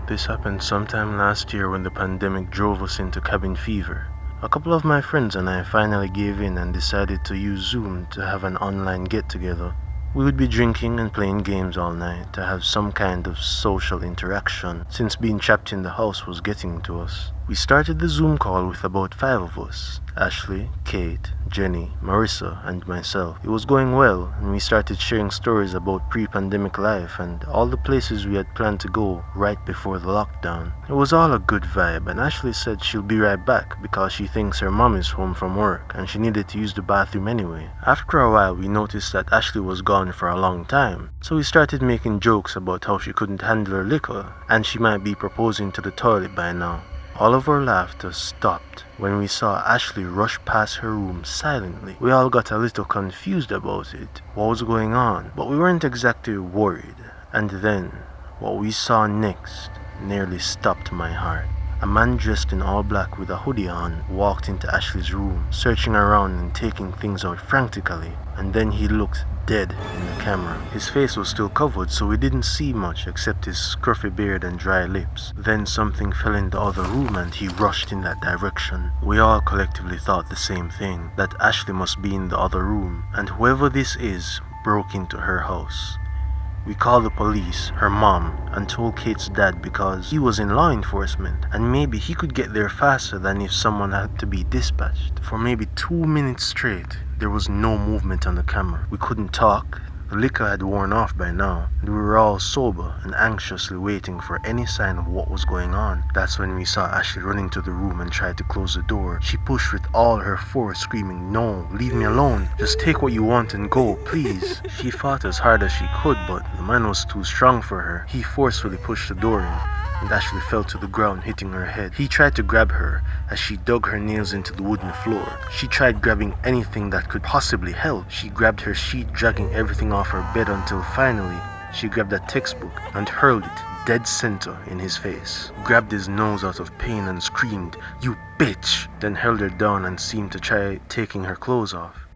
This happened sometime last year when the pandemic drove us into cabin fever. A couple of my friends and I finally gave in and decided to use Zoom to have an online get-together. We would be drinking and playing games all night to have some kind of social interaction, since being trapped in the house was getting to us. We started the Zoom call with about 5 of us: Ashley, Kate, Jenny, Marissa, and myself. It was going well, and we started sharing stories about pre-pandemic life and all the places we had planned to go right before the lockdown. It was all a good vibe, and Ashley said she'll be right back because she thinks her mom is home from work and she needed to use the bathroom anyway. After a while, we noticed that Ashley was gone for a long time, so we started making jokes about how she couldn't handle her liquor and she might be proposing to the toilet by now. All of our laughter stopped when we saw Ashley rush past her room silently. We all got a little confused about it, what was going on, but we weren't exactly worried. And then, what we saw next nearly stopped my heart. A man dressed in all black with a hoodie on walked into Ashley's room, searching around and taking things out frantically, and then he looked dead in the camera. His face was still covered, so we didn't see much except his scruffy beard and dry lips. Then something fell in the other room and he rushed in that direction. We all collectively thought the same thing, that Ashley must be in the other room, and whoever this is broke into her house. We called the police, her mom, and told Kate's dad because he was in law enforcement and maybe he could get there faster than if someone had to be dispatched. For maybe 2 minutes straight, there was no movement on the camera. We couldn't talk. The liquor had worn off by now, and we were all sober and anxiously waiting for any sign of what was going on. That's when we saw Ashley run into the room and tried to close the door. She pushed with all her force, screaming, "No, leave me alone. Just take what you want and go, please." She fought as hard as she could, but the man was too strong for her. He forcefully pushed the door in, and Ashley fell to the ground, hitting her head. He tried to grab her as she dug her nails into the wooden floor. She tried grabbing anything that could possibly help. She grabbed her sheet, dragging everything off her bed until finally she grabbed a textbook and hurled it dead center in his face. Grabbed his nose out of pain and screamed, "You bitch!" Then held her down and seemed to try taking her clothes off.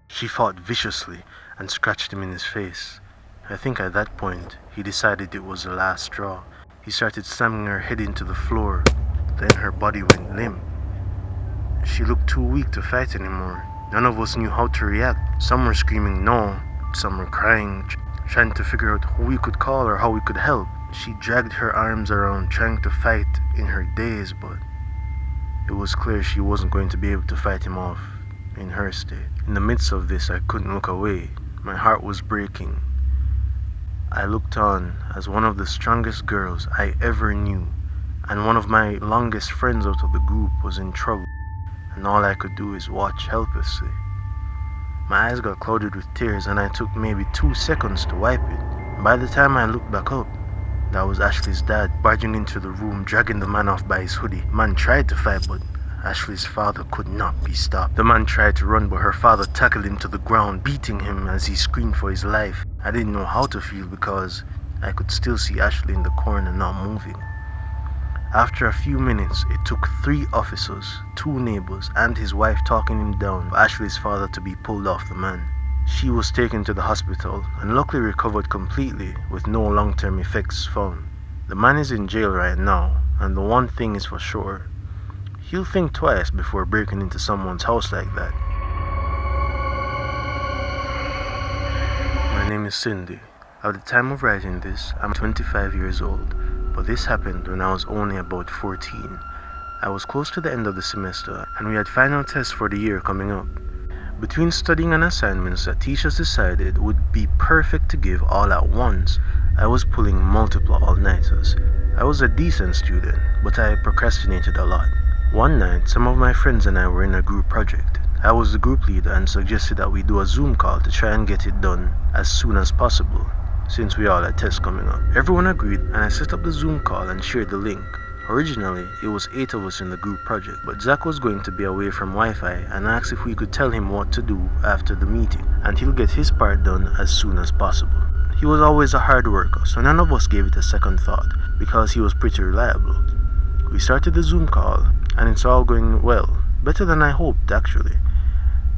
She fought viciously and scratched him in his face. I think at that point he decided it was the last straw. He started slamming her head into the floor. Then her body went limp. She looked too weak to fight anymore. None of us knew how to react. Some were screaming no, some were crying, trying to figure out who we could call or how we could help. She dragged her arms around, trying to fight in her daze, but it was clear she wasn't going to be able to fight him off in her state. In the midst of this, I couldn't look away. My heart was breaking. I looked on as one of the strongest girls I ever knew, and one of my longest friends out of the group was in trouble, and all I could do is watch helplessly. My eyes got clouded with tears, and I took maybe 2 seconds to wipe it. By the time I looked back up, that was Ashley's dad barging into the room, dragging the man off by his hoodie. The man tried to fight, but Ashley's father could not be stopped. The man tried to run, but her father tackled him to the ground, beating him as he screamed for his life. I didn't know how to feel because I could still see Ashley in the corner not moving. After a few minutes, it took 3 officers, 2 neighbors, and his wife talking him down for Ashley's father to be pulled off the man. She was taken to the hospital and luckily recovered completely with no long-term effects found. The man is in jail right now, and the one thing is for sure, he'll think twice before breaking into someone's house like that. My name is Cindy. At the time of writing this, I'm 25 years old, but this happened when I was only about 14. I was close to the end of the semester, and we had final tests for the year coming up. Between studying and assignments that teachers decided would be perfect to give all at once, I was pulling multiple all-nighters. I was a decent student, but I procrastinated a lot. One night, some of my friends and I were in a group project. I was the group leader and suggested that we do a Zoom call to try and get it done as soon as possible, since we all had tests coming up. Everyone agreed, and I set up the Zoom call and shared the link. Originally, it was 8 of us in the group project, but Zach was going to be away from Wi-Fi and asked if we could tell him what to do after the meeting, and he'll get his part done as soon as possible. He was always a hard worker, so none of us gave it a second thought, because he was pretty reliable. We started the Zoom call, and it's all going well, better than I hoped actually.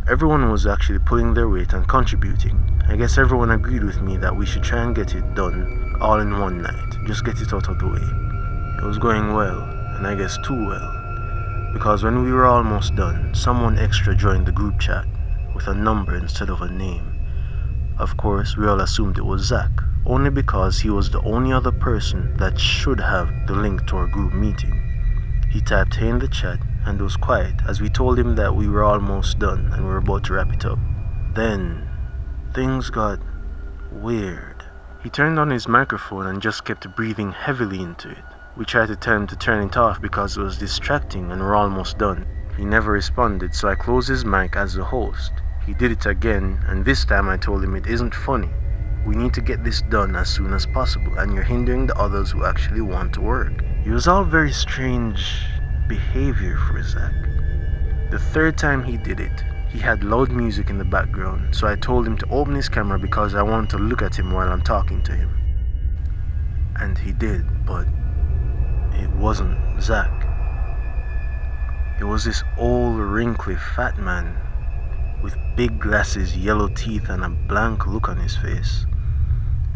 Everyone was actually pulling their weight and contributing. I guess everyone agreed with me that we should try and get it done all in one night, just get it out of the way. It was going well, and I guess too well, because when we were almost done, someone extra joined the group chat with a number instead of a name. Of course, we all assumed it was Zach, only because he was the only other person that should have the link to our group meeting. He typed "Hey" in the chat and was quiet as we told him that we were almost done and we were about to wrap it up. Then, things got weird. He turned on his microphone and just kept breathing heavily into it. We tried to tell him to turn it off because it was distracting and we're almost done. He never responded, so I closed his mic as the host. He did it again, and this time I told him it isn't funny. We need to get this done as soon as possible, and you're hindering the others who actually want to work. It was all very strange behavior for Zach. The third time he did it, he had loud music in the background, so I told him to open his camera because I wanted to look at him while I'm talking to him. And he did, but it wasn't Zach. It was this old, wrinkly, fat man with big glasses, yellow teeth, and a blank look on his face.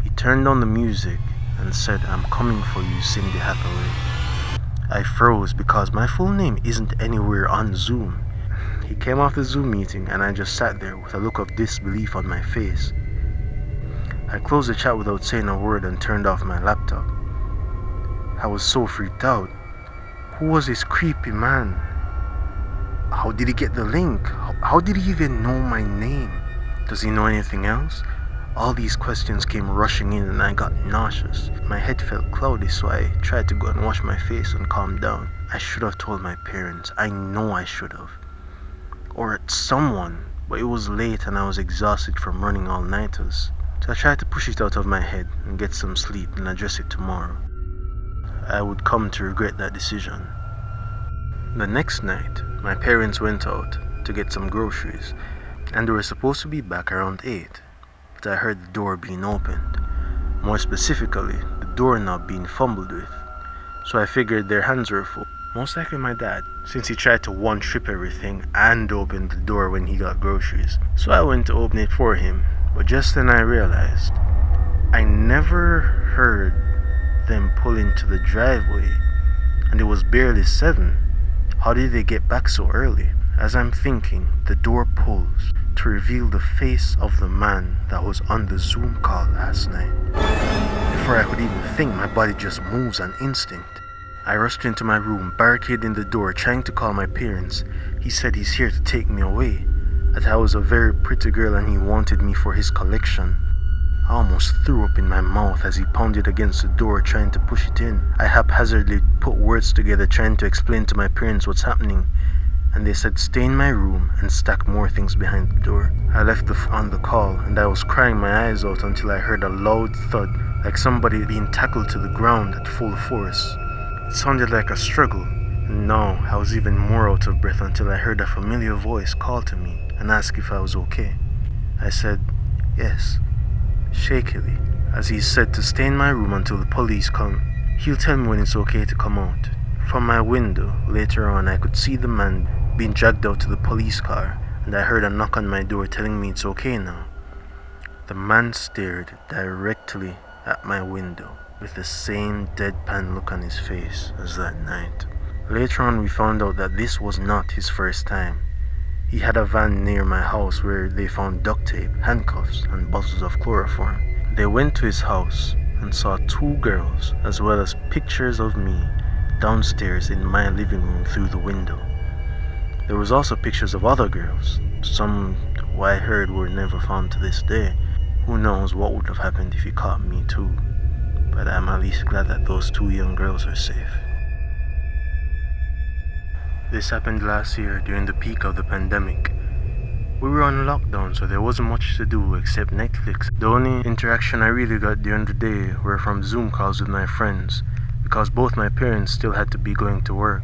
He turned on the music and said, "I'm coming for you, Cindy Hathaway." I froze because my full name isn't anywhere on Zoom. He came off the Zoom meeting and I just sat there with a look of disbelief on my face. I closed the chat without saying a word and turned off my laptop. I was so freaked out. Who was this creepy man? How did he get the link? How did he even know my name? Does he know anything else? All these questions came rushing in and I got nauseous. My head felt cloudy, so I tried to go and wash my face and calm down. I should have told my parents. I know I should have. Or someone, but it was late and I was exhausted from running all-nighters. So I tried to push it out of my head and get some sleep and address it tomorrow. I would come to regret that decision. The next night, my parents went out to get some groceries, and they were supposed to be back around 8, but I heard the door being opened. More specifically, the doorknob being fumbled with. So I figured their hands were full. Most likely my dad, since he tried to one-trip everything and open the door when he got groceries. So I went to open it for him, but just then I realized I never heard them pull into the driveway, and it was barely 7. How did they get back so early? As I'm thinking, the door pulls to reveal the face of the man that was on the Zoom call last night. Before I could even think, my body just moves on instinct. I rushed into my room, barricading the door, trying to call my parents. He said he's here to take me away, that I was a very pretty girl and he wanted me for his collection. I almost threw up in my mouth as he pounded against the door trying to push it in. I haphazardly put words together trying to explain to my parents what's happening, and they said stay in my room and stack more things behind the door. I left on the call and I was crying my eyes out until I heard a loud thud, like somebody being tackled to the ground at full force. It sounded like a struggle, and now I was even more out of breath until I heard a familiar voice call to me and ask if I was okay. I said yes, shakily, as he said to stay in my room until the police come. He'll tell me when it's okay to come out. From my window, later on, I could see the man being dragged out to the police car, and I heard a knock on my door telling me it's okay now. The man stared directly at my window with the same deadpan look on his face as that night. Later on, we found out that this was not his first time. He had a van near my house where they found duct tape, handcuffs, and bottles of chloroform. They went to his house and saw 2 girls, as well as pictures of me downstairs in my living room through the window. There was also pictures of other girls, some who I heard were never found to this day. Who knows what would have happened if he caught me too, but I'm at least glad that those 2 young girls are safe. This happened last year during the peak of the pandemic. We were on lockdown, so there wasn't much to do except Netflix. The only interaction I really got during the day were from Zoom calls with my friends, because both my parents still had to be going to work,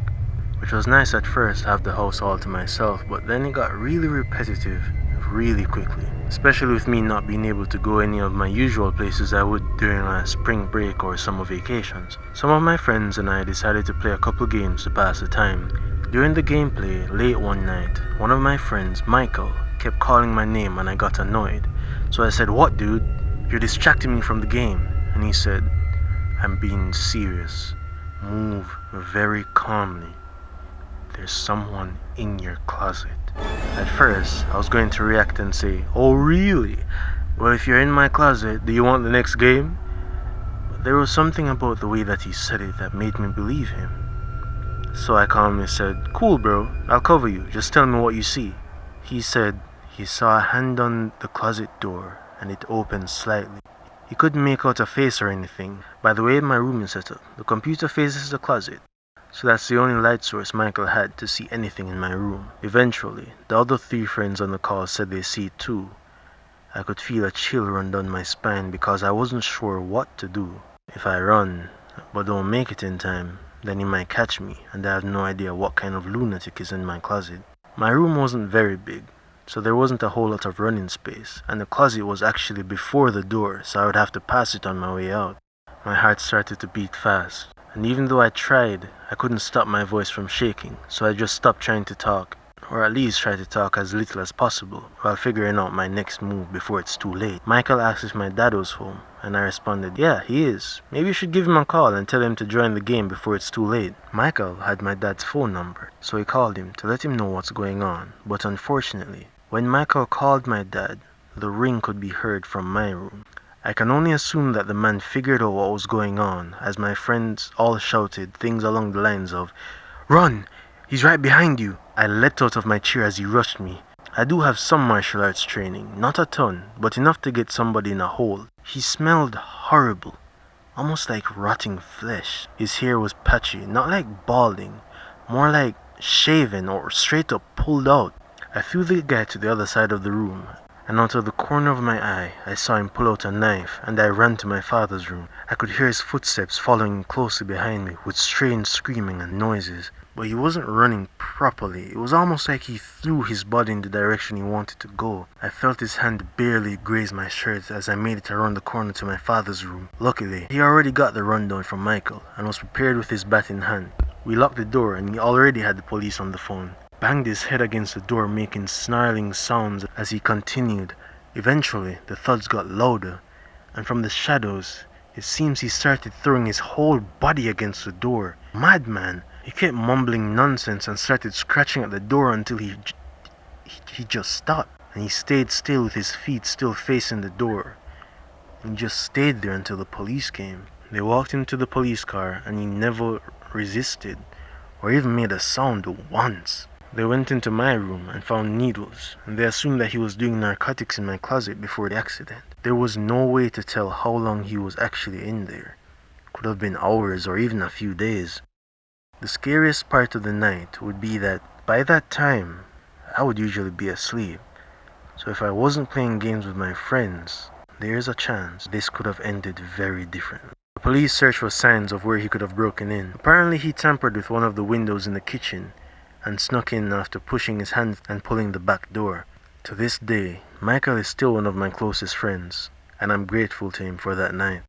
which was nice at first to have the house all to myself, but then it got really repetitive really quickly, especially with me not being able to go any of my usual places I would during a spring break or summer vacations. Some of my friends and I decided to play a couple games to pass the time. During the gameplay, late one night, one of my friends, Michael, kept calling my name and I got annoyed. So I said, "What, dude? You're distracting me from the game." And he said, "I'm being serious. Move very calmly. There's someone in your closet." At first, I was going to react and say, "Oh, really? Well, if you're in my closet, do you want the next game?" But there was something about the way that he said it that made me believe him. So I calmly said, "Cool, bro. I'll cover you. Just tell me what you see." He said he saw a hand on the closet door and it opened slightly. He couldn't make out a face or anything. By the way my room is set up, the computer faces the closet. So that's the only light source Michael had to see anything in my room. Eventually, the other 3 friends on the call said they see it too. I could feel a chill run down my spine because I wasn't sure what to do. If I run, but don't make it in time, then he might catch me, and I have no idea what kind of lunatic is in my closet. My room wasn't very big, so there wasn't a whole lot of running space, and the closet was actually before the door, so I would have to pass it on my way out. My heart started to beat fast, and even though I tried, I couldn't stop my voice from shaking, so I just stopped trying to talk, or at least try to talk as little as possible, while figuring out my next move before it's too late. Michael asked if my dad was home, and I responded, "Yeah, he is. Maybe you should give him a call and tell him to join the game before it's too late." Michael had my dad's phone number, so he called him to let him know what's going on, but unfortunately, when Michael called my dad, the ring could be heard from my room. I can only assume that the man figured out what was going on, as my friends all shouted things along the lines of, "Run! He's right behind you!" I leapt out of my chair as he rushed me. I do have some martial arts training, not a ton, but enough to get somebody in a hole. He smelled horrible, almost like rotting flesh. His hair was patchy, not like balding, more like shaven or straight up pulled out. I threw the guy to the other side of the room, and out of the corner of my eye, I saw him pull out a knife, and I ran to my father's room. I could hear his footsteps following closely behind me, with strange screaming and noises. But he wasn't running properly. It was almost like he threw his body in the direction he wanted to go. I felt his hand barely graze my shirt as I made it around the corner to my father's room. Luckily, he already got the rundown from Michael, and was prepared with his bat in hand. We locked the door, and he already had the police on the phone. Banged his head against the door, making snarling sounds as he continued. Eventually, the thuds got louder, and from the shadows, it seems he started throwing his whole body against the door. Madman! He kept mumbling nonsense and started scratching at the door until he just stopped. And he stayed still with his feet still facing the door. He just stayed there until the police came. They walked him to the police car, and he never resisted or even made a sound once. They went into my room and found needles, and they assumed that he was doing narcotics in my closet before the accident. There was no way to tell how long he was actually in there. Could have been hours or even a few days. The scariest part of the night would be that by that time, I would usually be asleep. So if I wasn't playing games with my friends, there's a chance this could have ended very differently. The police searched for signs of where he could have broken in. Apparently he tampered with one of the windows in the kitchen and snuck in after pushing his hand and pulling the back door. To this day, Michael is still one of my closest friends, and I'm grateful to him for that night.